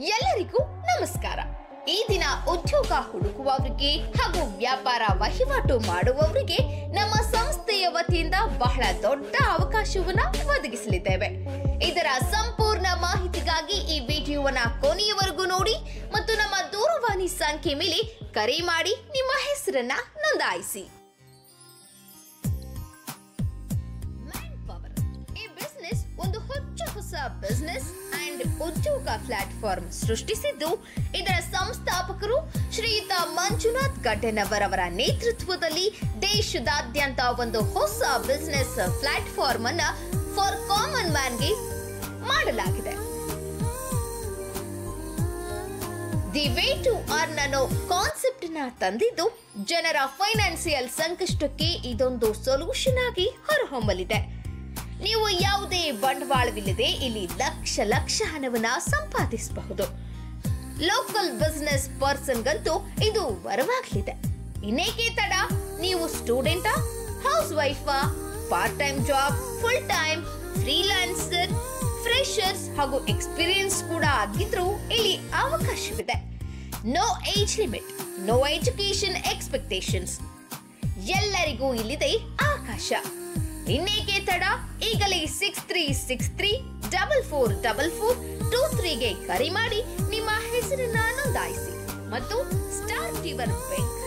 ಎಲ್ಲರಿಗೂ ನಮಸ್ಕಾರ. ಈ ದಿನ ಉದ್ಯೋಗ ಹುಡುಕುವವರಿಗೆ ಹಾಗೂ ವ್ಯಾಪಾರ ವಹಿವಾಟು ಮಾಡುವವರಿಗೆ ನಮ್ಮ ಸಂಸ್ಥೆಯ ವತಿಯಿಂದ ಬಹಳ ದೊಡ್ಡ ಅವಕಾಶವನ್ನ ಒದಗಿಸಲಿದ್ದೇವೆ. ಇದರ ಸಂಪೂರ್ಣ ಮಾಹಿತಿಗಾಗಿ ಈ ವಿಡಿಯೋವನ್ನ ಕೊನೆಯವರೆಗೂ ನೋಡಿ ಮತ್ತು ನಮ್ಮ ದೂರವಾಣಿ ಸಂಖ್ಯೆ ಮೇಲೆ ಕರೆ ಮಾಡಿ ನಿಮ್ಮ ಹೆಸರನ್ನ ನೋಂದಾಯಿಸಿ. ಈ ಬಿಸಿನೆಸ್ ಒಂದು ಹೊಸ ಬಿಸಿನೆಸ್ ಅಂಡ್ ಉದ್ಯೋಗ ಪ್ಲಾಟ್ಫಾರ್ಮ್ ಸೃಷ್ಟಿಸಿದ್ದು, ಇದರ ಸಂಸ್ಥಾಪಕರು ಶ್ರೀಯುತ ಮಂಜುನಾಥ್ ಗಡ್ಡೆನವರವರ ನೇತೃತ್ವದಲ್ಲಿ ದೇಶದಾದ್ಯಂತ ಒಂದು ಹೊಸ ಬಿಸಿನೆಸ್ ಪ್ಲಾಟ್ಫಾರ್ಮ್ ಅನ್ನ ಫಾರ್ ಕಾಮನ್ ಮ್ಯಾನ್ಗೆ ಮಾಡಲಾಗಿದೆ. ದಿ ವೇ ಟು ಅರ್ನ್ ಅನ್ನೋ ಕಾನ್ಸೆಪ್ಟ್ ನ ತಂದಿದ್ದು ಜನರ ಫೈನಾನ್ಸಿಯಲ್ ಸಂಕಷ್ಟಕ್ಕೆ ಇದೊಂದು ಸೊಲ್ಯೂಷನ್ ಆಗಿ ಹೊರಹೊಮ್ಮಲಿದೆ. ನೀವು ಯಾವುದೇ ಬಂಡವಾಳವಿಲ್ಲದೆ ಇಲ್ಲಿ ಲಕ್ಷ ಹಣವನ್ನ ಸಂಪಾದಿಸಬಹುದು. ಲೋಕಲ್ ಬಿಸಿನೆಸ್ ಪರ್ಸನ್ಗಂತೂ ಇದು ವರವಾಗಲಿದೆ. ಇನ್ನೇಕೆ ತಡ? ನೀವು ಸ್ಟೂಡೆಂಟಾ, ಹೌಸ್ ವೈಫಾ, part time job, full time, freelancer, freshers ಹಾಗೂ ಎಕ್ಸ್ಪೀರಿಯನ್ಸ್ ಕೂಡ ಆಗಿದ್ರೂ ಇಲ್ಲಿ ಅವಕಾಶವಿದೆ. No age limit, no education expectations, ಎಲ್ಲರಿಗೂ ಇಲ್ಲಿದೆ ಅವಕಾಶ. ಇನ್ನೇಕೆ ತಡ? ಈಗಲೇ 6363444423 ಗೆ ಕರೆ ಮಾಡಿ ನಿಮ್ಮ ಹೆಸರನ್ನ ನೋಂದಾಯಿಸಿ ಮತ್ತು ಸ್ಟಾರ್ಟ್ ಯುವರ್ ಬೆಂಕ್